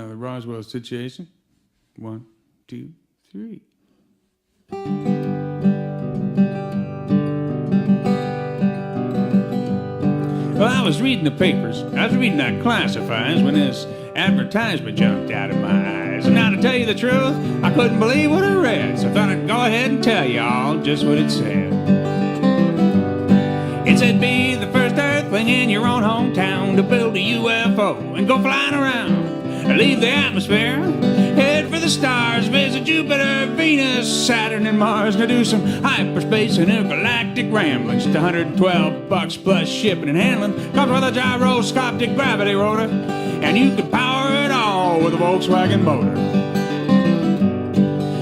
The Roswell Situation. 1, 2, 3. Well, I was reading the papers. I was reading our classifieds when this advertisement jumped out of my eyes. And now, to tell you the truth, I couldn't believe what I read. So I thought I'd go ahead and tell y'all just what it said. It said, be the first earthling in your own hometown to build a UFO and go flying around. Leave the atmosphere, head for the stars, visit Jupiter, Venus, Saturn, and Mars. Now do some hyperspace and intergalactic ramblings. It's $112 plus shipping and handling. Comes with a gyroscopic gravity rotor, and you can power it all with a Volkswagen motor.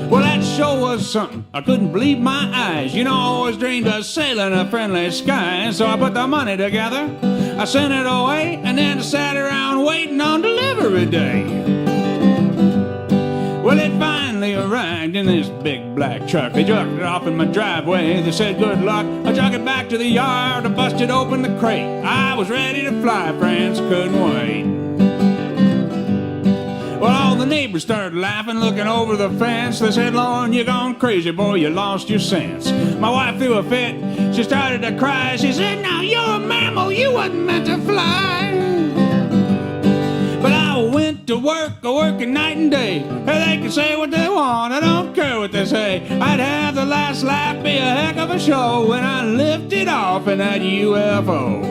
Well, that sure was something. I couldn't believe my eyes. You know, I always dreamed of sailing a friendly sky. So I put the money together, I sent it away, and then I sat around waiting on delivery day. Well, it finally arrived in this big black truck. They dropped it off in my driveway. They said, good luck. I took it back to the yard. I busted open the crate. I was ready to fly, friends, couldn't wait. Well, all the neighbors started laughing, looking over the fence. They said, Loren, you gone crazy, boy, you lost your sense. My wife threw a fit, she started to cry. She said, now you're a mammal, you wasn't meant to fly. But I went to work, working night and day. They can say what they want, I don't care what they say. I'd have the last lap be a heck of a show when I lifted off in that UFO.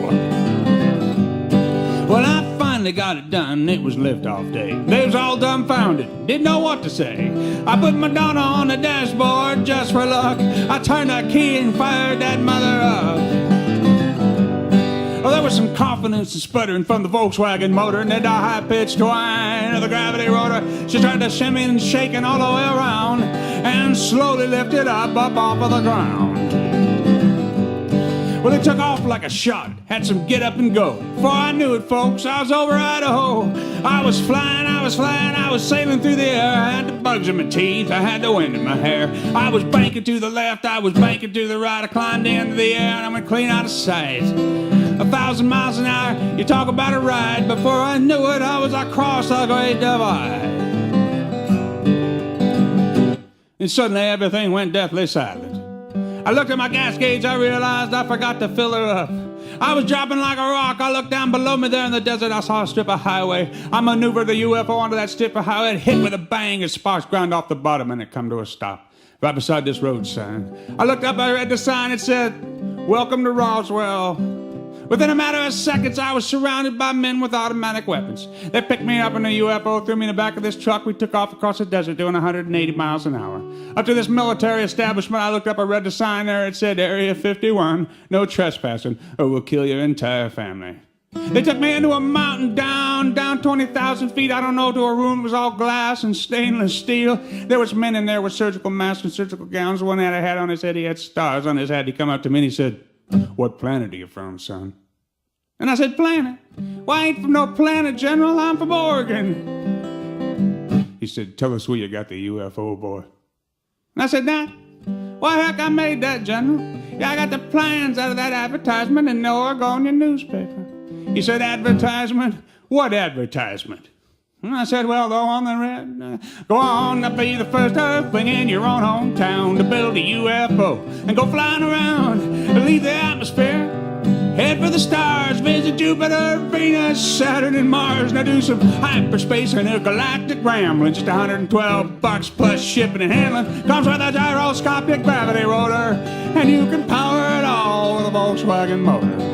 Well, I finally got it done, it was liftoff day. They was all dumbfounded, didn't know what to say. I put my daughter on the dashboard just for luck. I turned that key and fired that mother up. Well, there was some confidence and sputtering from the Volkswagen motor, and then the high-pitched whine of the gravity rotor. She started to shimmy and shaking all the way around, and slowly lifted up off of the ground. Well, it took off like a shot, had some get up and go. Before I knew it, folks, I was over Idaho. I was flying, I was sailing through the air. I had the bugs in my teeth, I had the wind in my hair. I was banking to the left, I was banking to the right. I climbed into the air and I went clean out of sight. 1,000 miles an hour, you talk about a ride. Before I knew it, I was across the Great Divide. And suddenly everything went deathly silent. I looked at my gas gauge, I realized I forgot to fill her up. I was dropping like a rock. I looked down below me there in the desert. I saw a strip of highway. I maneuvered the UFO onto that strip of highway. It hit with a bang as sparks ground off the bottom, and it come to a stop right beside this road sign. I looked up, I read the sign. It said, welcome to Roswell. Within a matter of seconds, I was surrounded by men with automatic weapons. They picked me up in a UFO, threw me in the back of this truck. We took off across the desert doing 180 miles an hour. Up to this military establishment, I looked up, I read the sign there. It said, Area 51, no trespassing, or we'll kill your entire family. They took me into a mountain down 20,000 feet, I don't know, to a room that was all glass and stainless steel. There was men in there with surgical masks and surgical gowns. One had a hat on his head, he had stars on his head. He come up to me and he said, what planet are you from, son? And I said, planet? Well, I ain't from no planet, General. I'm from Oregon. He said, tell us where you got the UFO, boy. And I said, Dad, why heck I made that, General? Yeah, I got the plans out of that advertisement in the Oregonian newspaper. He said, advertisement? What advertisement? And I said, well, go on then, Red. Go on to be the first earthling in your own hometown to build a UFO and go flying around and leave the atmosphere. Head for the stars, visit Jupiter, Venus, Saturn, and Mars. Now do some hyperspace and intergalactic rambling. Just $112 plus shipping and handling. Comes with a gyroscopic gravity rotor, and you can power it all with a Volkswagen motor.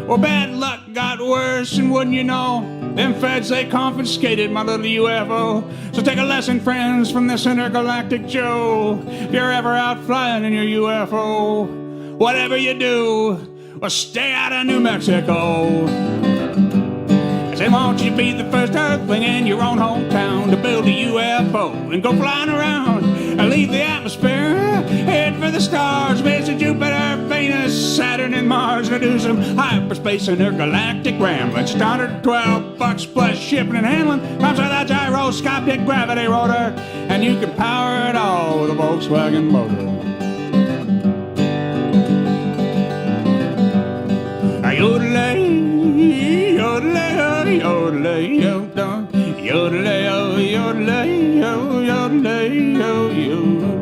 Well, bad luck got worse, and wouldn't you know, them feds, they confiscated my little UFO. So take a lesson, friends, from this intergalactic Joe. If you're ever out flying in your UFO, whatever you do, well, stay out of New Mexico. I say, won't you be the first earthling in your own hometown to build a UFO and go flying around and leave the atmosphere, head for the stars, visit Jupiter, Venus, Saturn, and Mars. Now do some hyperspace and intergalactic rambling. It's $112 plus shipping and handling. Comes with a gyroscopic gravity rotor, and you can power it all with a Volkswagen motor. Yodelay, yodelay-o, yodelay-o, yodelay-o, yodelay-o, yodelay-o.